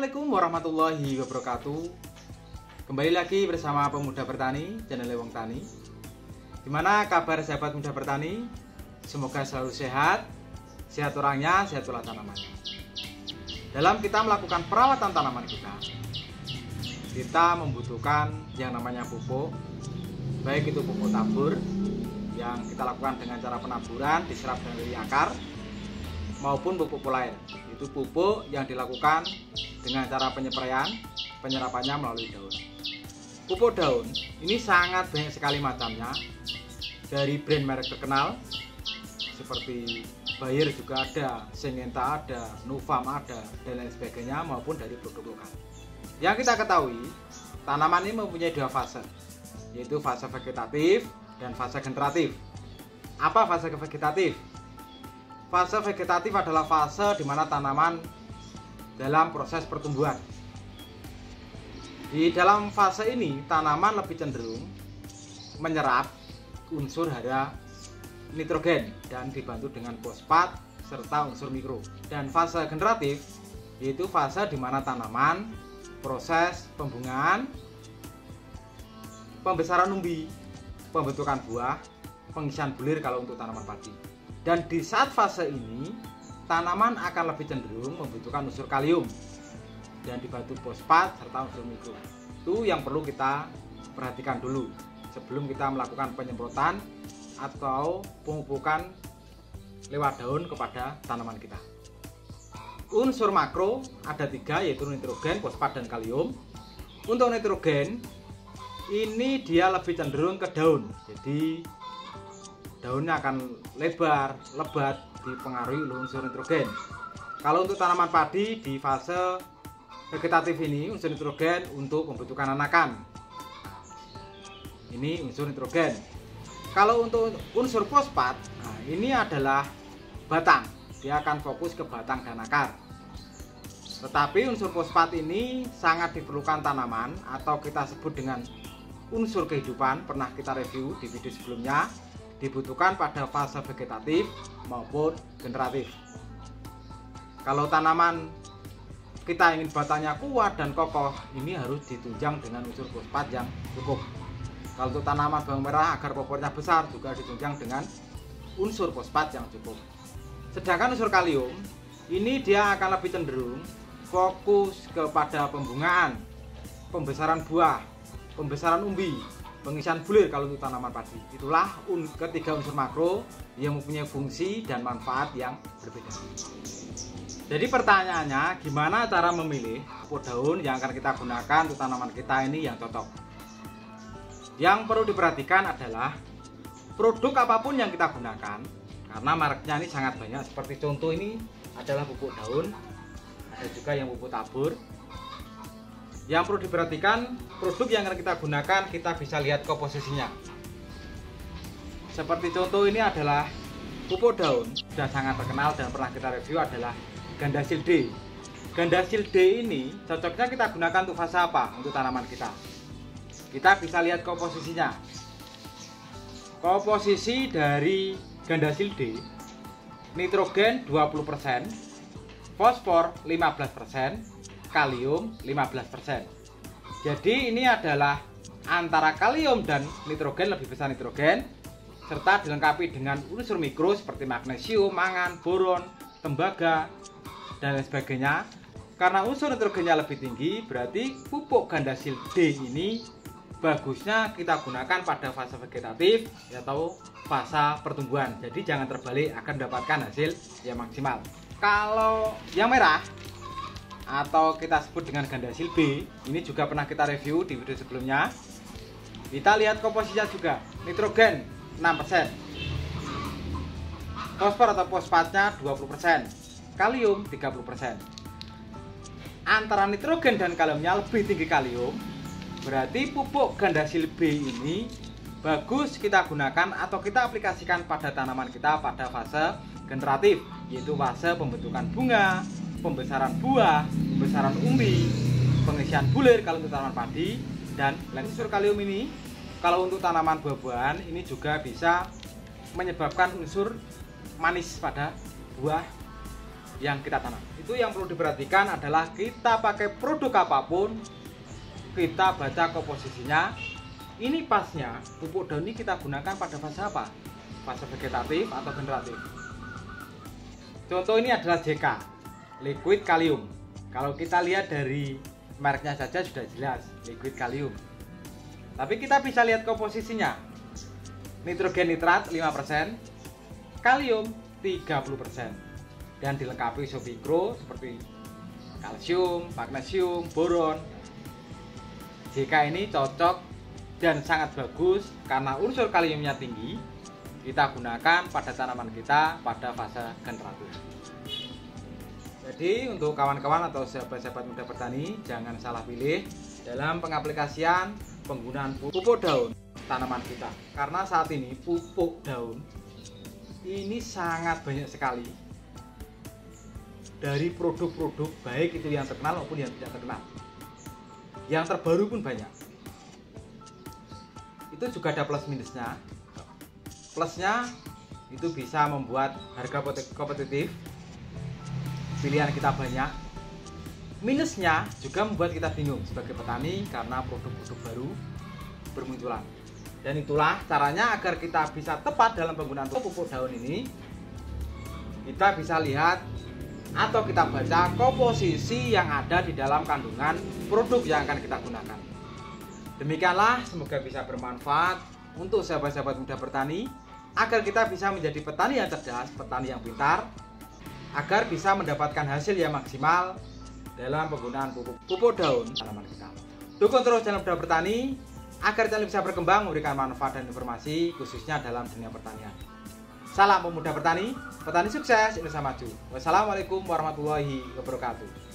Assalamualaikum warahmatullahi wabarakatuh. Kembali lagi bersama Pemuda Bertani, channel Wong Tani. Gimana kabar sahabat muda bertani? Semoga selalu sehat, sehat orangnya, sehat pula tanamannya. Dalam kita melakukan perawatan tanaman kita membutuhkan yang namanya pupuk. Baik itu pupuk tabur yang kita lakukan dengan cara penaburan diserap dari akar, maupun pupuk polair. Itu pupuk yang dilakukan dengan cara penyerapannya melalui daun. Pupuk daun ini sangat banyak sekali macamnya, dari brand merek terkenal seperti Bayer juga ada, Syngenta ada, Nuvam ada, dan lain sebagainya, maupun dari produk lokal. Yang kita ketahui, tanaman ini mempunyai dua fase, yaitu fase vegetatif dan fase generatif. Apa fase vegetatif? Fase vegetatif adalah fase di mana tanaman dalam proses pertumbuhan. Di dalam fase ini, tanaman lebih cenderung menyerap unsur hara nitrogen dan dibantu dengan fosfat serta unsur mikro. Dan fase generatif yaitu fase di mana tanaman proses pembungaan, pembesaran umbi, pembentukan buah, pengisian bulir kalau untuk tanaman padi. Dan di saat fase ini, tanaman akan lebih cenderung membutuhkan unsur kalium dan dibantu fosfat serta unsur mikro. Itu yang perlu kita perhatikan dulu sebelum kita melakukan penyemprotan atau pemupukan lewat daun kepada tanaman kita. Unsur makro ada 3, yaitu nitrogen, fosfat, dan kalium. Untuk nitrogen ini dia lebih cenderung ke daun, jadi daunnya akan lebar, lebat, dipengaruhi oleh unsur nitrogen. Kalau untuk tanaman padi di fase vegetatif ini, unsur nitrogen untuk pembentukan anakan. Ini unsur nitrogen. Kalau untuk unsur fosfat, nah ini adalah batang. Dia akan fokus ke batang dan akar. Tetapi unsur fosfat ini sangat diperlukan tanaman, atau kita sebut dengan unsur kehidupan, pernah kita review di video sebelumnya. Dibutuhkan pada fase vegetatif maupun generatif. Kalau tanaman kita ingin batangnya kuat dan kokoh, ini harus ditunjang dengan unsur fosfat yang cukup. Kalau untuk tanaman bawang merah agar popornya besar, juga ditunjang dengan unsur fosfat yang cukup. Sedangkan unsur kalium ini dia akan lebih cenderung fokus kepada pembungaan, pembesaran buah, pembesaran umbi, pengisian bulir kalau untuk tanaman padi. Itulah ketiga unsur makro yang mempunyai fungsi dan manfaat yang berbeda. Jadi pertanyaannya, gimana cara memilih pupuk daun yang akan kita gunakan untuk tanaman kita ini yang cocok? Yang perlu diperhatikan adalah produk apapun yang kita gunakan, karena mereknya ini sangat banyak. Seperti contoh ini adalah pupuk daun, ada juga yang pupuk tabur. Yang perlu diperhatikan, produk yang akan kita gunakan kita bisa lihat komposisinya. Seperti contoh ini adalah pupuk daun, sudah sangat terkenal dan pernah kita review, adalah Gandasil D. Gandasil D ini cocoknya kita gunakan untuk fase apa untuk tanaman kita? Kita bisa lihat komposisinya. Komposisi dari Gandasil D, nitrogen 20%, fosfor 15%, kalium 15%. Jadi ini adalah antara kalium dan nitrogen, lebih besar nitrogen, serta dilengkapi dengan unsur mikro seperti magnesium, mangan, boron, tembaga, dan lain sebagainya. Karena unsur nitrogennya lebih tinggi, berarti pupuk Gandasil D ini bagusnya kita gunakan pada fase vegetatif atau fase pertumbuhan. Jadi jangan terbalik, akan mendapatkan hasil yang maksimal. Kalau yang merah atau kita sebut dengan Gandasil B, ini juga pernah kita review di video sebelumnya. Kita lihat komposisinya juga. Nitrogen 6%, fosfor atau fosfatnya 20%, kalium 30%. Antara nitrogen dan kaliumnya lebih tinggi kalium, berarti pupuk Gandasil B ini bagus kita gunakan atau kita aplikasikan pada tanaman kita pada fase generatif, yaitu fase pembentukan bunga, pembesaran buah, pembesaran umbi, pengisian bulir kalau untuk tanaman padi, dan unsur kalium ini kalau untuk tanaman buah-buahan ini juga bisa menyebabkan unsur manis pada buah yang kita tanam. Itu yang perlu diperhatikan adalah kita pakai produk apapun, kita baca komposisinya. Ini pasnya pupuk daun ini kita gunakan pada fase apa? Fase vegetatif atau generatif. Contoh ini adalah JK, liquid kalium. Kalau kita lihat dari mereknya saja sudah jelas, liquid kalium. Tapi kita bisa lihat komposisinya. Nitrogen nitrat 5%, kalium 30%. Dan dilengkapi iso mikro seperti kalsium, magnesium, boron. JK ini cocok dan sangat bagus karena unsur kaliumnya tinggi. Kita gunakan pada tanaman kita pada fase generatif. Jadi untuk kawan-kawan atau sahabat-sahabat muda petani, jangan salah pilih dalam pengaplikasian penggunaan pupuk daun tanaman kita. Karena saat ini pupuk daun ini sangat banyak sekali dari produk-produk, baik itu yang terkenal maupun yang tidak terkenal. Yang terbaru pun banyak. Itu juga ada plus minusnya. Plusnya itu bisa membuat harga kompetitif, pilihan kita banyak. Minusnya juga membuat kita bingung sebagai petani karena produk-produk baru bermunculan. Dan itulah caranya agar kita bisa tepat dalam penggunaan pupuk daun ini. Kita bisa lihat atau kita baca komposisi yang ada di dalam kandungan produk yang akan kita gunakan. Demikianlah, semoga bisa bermanfaat untuk sahabat-sahabat muda bertani, agar kita bisa menjadi petani yang cerdas, petani yang pintar, agar bisa mendapatkan hasil yang maksimal dalam penggunaan pupuk daun tanaman kita. Dukung terus channel Muda Bertani agar channel bisa berkembang, memberikan manfaat dan informasi khususnya dalam dunia pertanian. Salam pemuda bertani, petani sukses, Indonesia maju. Wassalamualaikum warahmatullahi wabarakatuh.